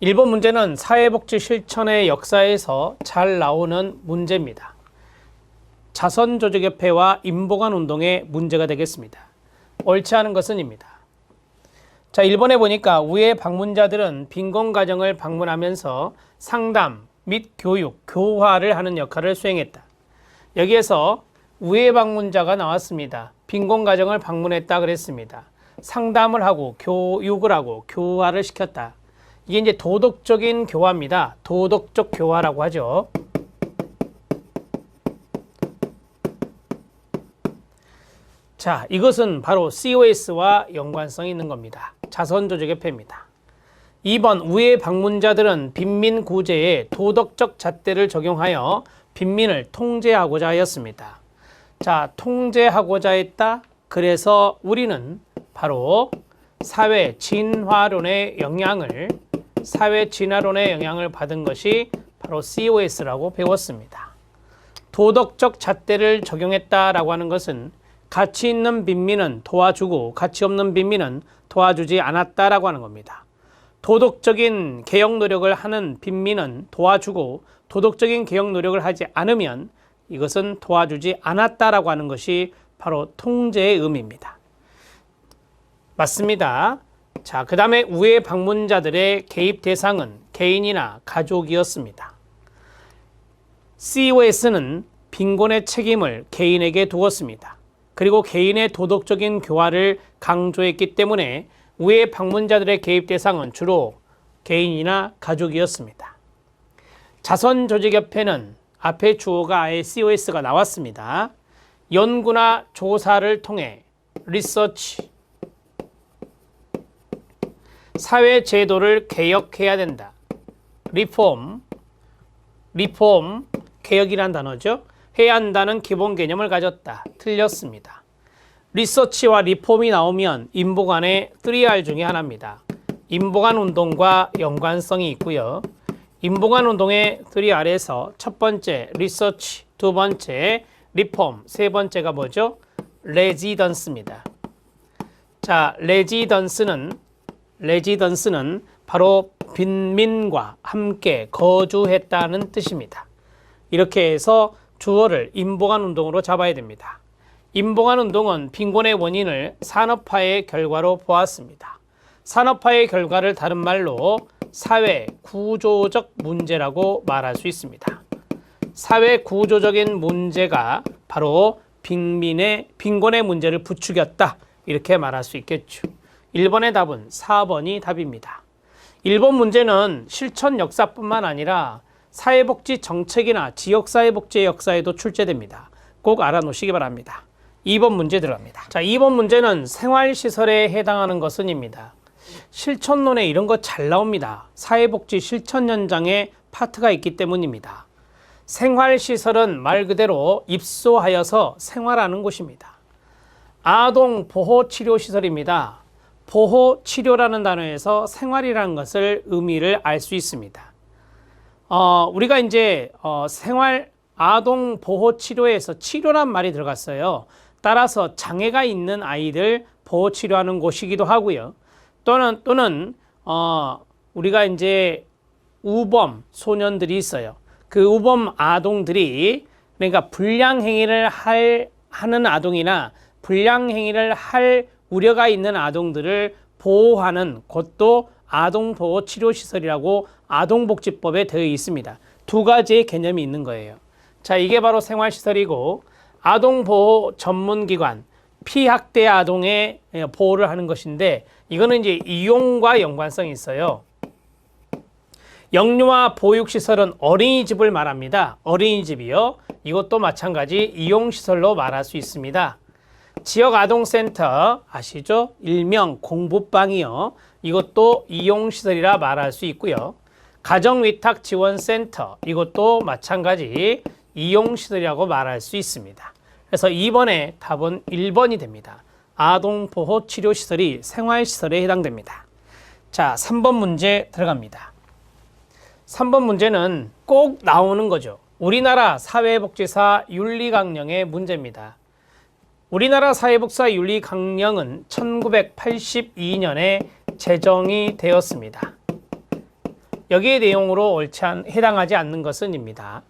1번 문제는 사회복지 실천의 역사에서 잘 나오는 문제입니다. 자선조직협회와 임보관운동의 문제가 되겠습니다. 옳지 않은 것은입니다. 자, 1번에 보니까 우회 방문자들은 빈곤가정을 방문하면서 상담 및 교육, 교화를 하는 역할을 수행했다. 여기에서 우회 방문자가 나왔습니다. 빈곤가정을 방문했다 그랬습니다. 상담을 하고 교육을 하고 교화를 시켰다. 이게 이제 도덕적인 교화입니다. 도덕적 교화라고 하죠. 자, 이것은 바로 COS와 연관성이 있는 겁니다. 자선조직협회입니다. 2번 우회 방문자들은 빈민 구제에 도덕적 잣대를 적용하여 빈민을 통제하고자 하였습니다. 자, 통제하고자 했다. 그래서 우리는 바로 사회 진화론의 영향을 받은 것이 바로 COS라고 배웠습니다. 도덕적 잣대를 적용했다라고 하는 것은 가치 있는 빈민은 도와주고 가치 없는 빈민은 도와주지 않았다라고 하는 겁니다. 도덕적인 개혁 노력을 하는 빈민은 도와주고 도덕적인 개혁 노력을 하지 않으면 이것은 도와주지 않았다라고 하는 것이 바로 통제의 의미입니다. 맞습니다. 자, 그 다음에 우회 방문자들의 개입 대상은 개인이나 가족이었습니다. COS는 빈곤의 책임을 개인에게 두었습니다. 그리고 개인의 도덕적인 교화를 강조했기 때문에 우회 방문자들의 개입 대상은 주로 개인이나 가족이었습니다. 자선조직협회는 앞에 주어가 아예 COS가 나왔습니다. 연구나 조사를 통해 리서치, 사회 제도를 개혁해야 된다. 리폼, 개혁이란 단어죠. 해야 한다는 기본 개념을 가졌다. 틀렸습니다. 리서치와 리폼이 나오면 임보관의 3R 중에 하나입니다. 임보관 운동과 연관성이 있고요. 임보관 운동의 3R에서 첫 번째 리서치, 두 번째 리폼, 세 번째가 뭐죠? 레지던스입니다. 자, 레지던스는 바로 빈민과 함께 거주했다는 뜻입니다. 이렇게 해서 주어를 임보관 운동으로 잡아야 됩니다. 임보관 운동은 빈곤의 원인을 산업화의 결과로 보았습니다. 산업화의 결과를 다른 말로 사회 구조적 문제라고 말할 수 있습니다. 사회 구조적인 문제가 바로 빈곤의 문제를 부추겼다. 이렇게 말할 수 있겠죠. 1번의 답은 4번이 답입니다. 1번 문제는 실천 역사뿐만 아니라 사회복지 정책이나 지역사회복지의 역사에도 출제됩니다. 꼭 알아놓으시기 바랍니다. 2번 문제 들어갑니다. 자, 2번 문제는 생활시설에 해당하는 것은입니다. 실천론에 이런 거 잘 나옵니다. 사회복지 실천 현장에 파트가 있기 때문입니다. 생활시설은 말 그대로 입소하여서 생활하는 곳입니다. 아동보호치료시설입니다. 보호치료라는 단어에서 생활이라는 것을 의미를 알 수 있습니다. 우리가 이제 아동 보호 치료에서 치료란 말이 들어갔어요. 따라서 장애가 있는 아이들 보호 치료하는 곳이기도 하고요. 또는 우리가 이제 우범 소년들이 있어요. 그 우범 아동들이 그러니까 불량행위를 하는 아동이나 불량행위를 할 우려가 있는 아동들을 보호하는 곳도 아동보호치료시설이라고 아동복지법에 되어 있습니다. 두 가지의 개념이 있는 거예요. 자, 이게 바로 생활시설이고 아동보호 전문기관, 피학대 아동의 보호를 하는 것인데 이거는 이제 이용과 연관성이 있어요. 영유아 보육시설은 어린이집을 말합니다. 어린이집이요. 이것도 마찬가지 이용시설로 말할 수 있습니다. 지역아동센터 아시죠? 일명 공부방이요. 이것도 이용시설이라 말할 수 있고요. 가정위탁지원센터 이것도 마찬가지 이용시설이라고 말할 수 있습니다. 그래서 2번의 답은 1번이 됩니다. 아동보호치료시설이 생활시설에 해당됩니다. 자, 3번 문제 들어갑니다. 3번 문제는 꼭 나오는 거죠. 우리나라 사회복지사 윤리강령의 문제입니다. 우리나라 사회복지사 윤리강령은 1982년에 제정이 되었습니다. 여기에 내용으로 해당하지 않는 것은입니다.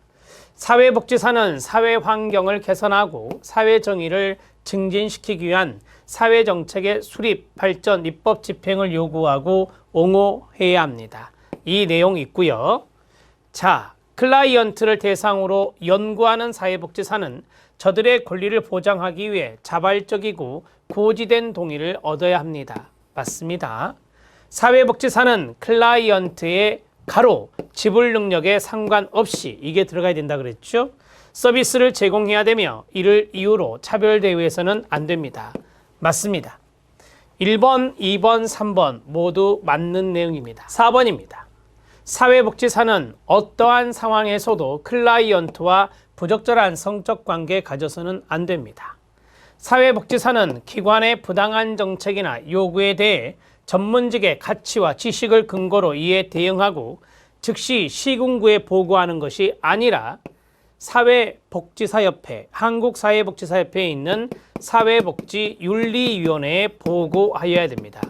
사회복지사는 사회 환경을 개선하고 사회 정의를 증진시키기 위한 사회정책의 수립, 발전, 입법 집행을 요구하고 옹호해야 합니다. 이 내용 있고요. 자, 클라이언트를 대상으로 연구하는 사회복지사는 저들의 권리를 보장하기 위해 자발적이고 고지된 동의를 얻어야 합니다. 맞습니다. 사회복지사는 클라이언트의 가로 지불 능력에 상관없이 이게 들어가야 된다 그랬죠. 서비스를 제공해야 되며 이를 이유로 차별대우해서는 안 됩니다. 맞습니다. 1번, 2번, 3번 모두 맞는 내용입니다. 4번입니다. 사회복지사는 어떠한 상황에서도 클라이언트와 부적절한 성적 관계에 가져서는 안 됩니다. 사회복지사는 기관의 부당한 정책이나 요구에 대해 전문직의 가치와 지식을 근거로 이에 대응하고 즉시 시군구에 보고하는 것이 아니라 사회복지사협회, 한국사회복지사협회에 있는 사회복지윤리위원회에 보고하여야 됩니다.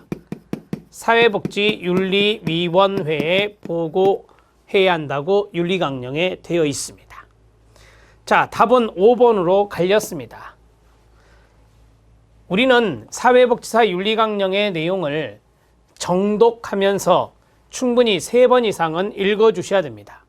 사회복지윤리위원회에 보고해야 한다고 윤리강령에 되어 있습니다. 자, 답은 5번으로 갈렸습니다. 우리는 사회복지사 윤리강령의 내용을 정독하면서 충분히 3번 이상은 읽어주셔야 됩니다.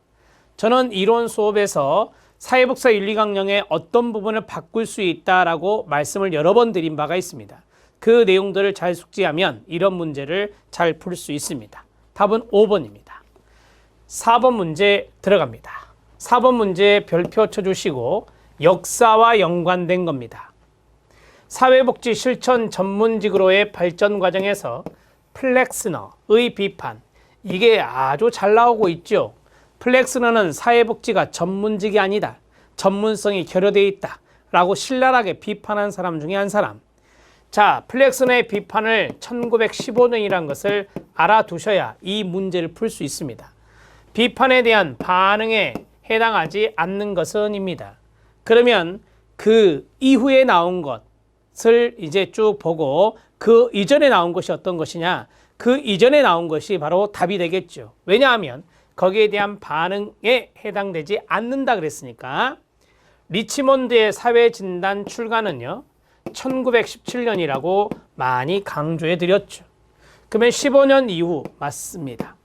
저는 이론 수업에서 사회복지사 윤리강령의 어떤 부분을 바꿀 수 있다라고 말씀을 여러 번 드린 바가 있습니다. 그 내용들을 잘 숙지하면 이런 문제를 잘 풀 수 있습니다. 답은 5번입니다. 4번 문제 들어갑니다. 4번 문제 별표 쳐주시고 역사와 연관된 겁니다. 사회복지 실천 전문직으로의 발전 과정에서 플렉스너의 비판, 이게 아주 잘 나오고 있죠. 플렉스너는 사회복지가 전문직이 아니다, 전문성이 결여되어 있다 라고 신랄하게 비판한 사람 중에 한 사람. 자, 플렉스너의 비판을 1915년이라는 것을 알아두셔야 이 문제를 풀 수 있습니다. 비판에 대한 반응에 해당하지 않는 것은입니다. 그러면 그 이후에 나온 것을 이제 쭉 보고 그 이전에 나온 것이 어떤 것이냐, 그 이전에 나온 것이 바로 답이 되겠죠. 왜냐하면 거기에 대한 반응에 해당되지 않는다 그랬으니까. 리치몬드의 사회진단 출간은요 1917년이라고 많이 강조해 드렸죠. 그러면 15년 이후 맞습니다.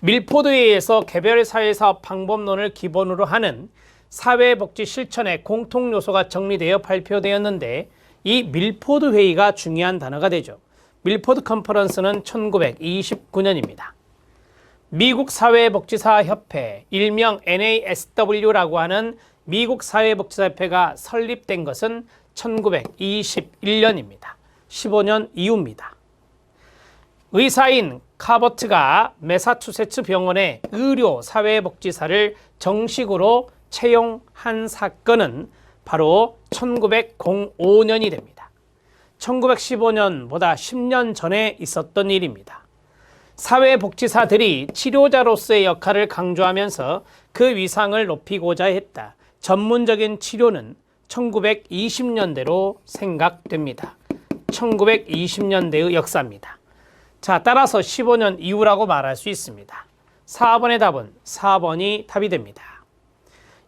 밀포드회의에서 개별 사회사업 방법론을 기본으로 하는 사회복지 실천의 공통 요소가 정리되어 발표되었는데 이 밀포드 회의가 중요한 단어가 되죠. 밀포드 컨퍼런스는 1929년입니다. 미국 사회복지사 협회, 일명 NASW라고 하는 미국 사회복지사협회가 설립된 것은 1921년입니다. 15년 이후입니다. 의사인 카버트가 매사추세츠 병원의 의료 사회복지사를 정식으로 채용한 사건은 바로 1905년이 됩니다. 1915년보다 10년 전에 있었던 일입니다. 사회복지사들이 치료자로서의 역할을 강조하면서 그 위상을 높이고자 했다. 전문적인 치료는 1920년대로 생각됩니다. 1920년대의 역사입니다. 자, 따라서 15년 이후라고 말할 수 있습니다. 4번의 답은 4번이 답이 됩니다.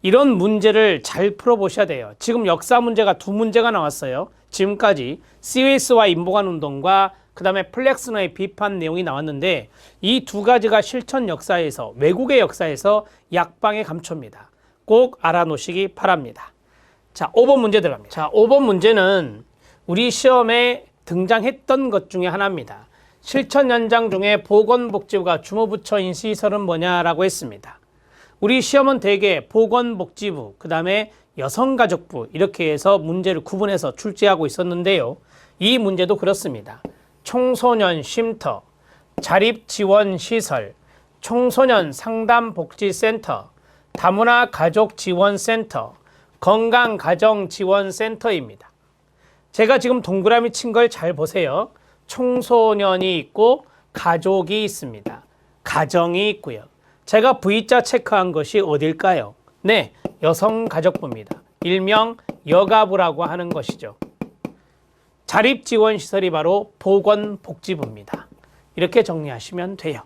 이런 문제를 잘 풀어보셔야 돼요. 지금 역사 문제가 2문제가 나왔어요. 지금까지 COS와 인보관 운동과 그 다음에 플렉스너의 비판 내용이 나왔는데 이 2가지가 실천 역사에서, 외국의 역사에서 약방의 감초입니다. 꼭 알아놓으시기 바랍니다. 자, 5번 문제 들어갑니다. 자, 5번 문제는 우리 시험에 등장했던 것 중에 하나입니다. 실천 현장 중에 보건복지부가 주무부처인 시설은 뭐냐라고 했습니다. 우리 시험은 대개 보건복지부, 그 다음에 여성가족부 이렇게 해서 문제를 구분해서 출제하고 있었는데요. 이 문제도 그렇습니다. 청소년 쉼터, 자립지원시설, 청소년 상담복지센터, 다문화 가족지원센터, 건강가정지원센터입니다. 제가 지금 동그라미 친 걸 잘 보세요. 청소년이 있고 가족이 있습니다. 가정이 있고요. 제가 V자 체크한 것이 어딜까요? 네, 여성가족부입니다. 일명 여가부라고 하는 것이죠. 자립지원시설이 바로 보건복지부입니다. 이렇게 정리하시면 돼요.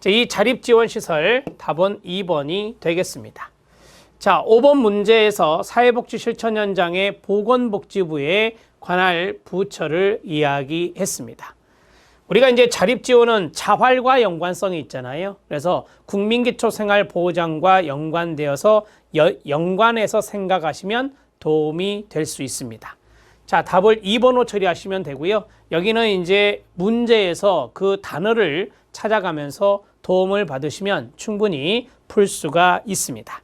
이 자립지원시설 답은 2번이 되겠습니다. 자, 5번 문제에서 사회복지실천 현장의 보건복지부에 관할 부처를 이야기했습니다. 우리가 이제 자립지원은 자활과 연관성이 있잖아요. 그래서 국민기초생활보장과 연관되어서 연관해서 생각하시면 도움이 될 수 있습니다. 자, 답을 2번으로 처리하시면 되고요. 여기는 이제 문제에서 그 단어를 찾아가면서 도움을 받으시면 충분히 풀 수가 있습니다.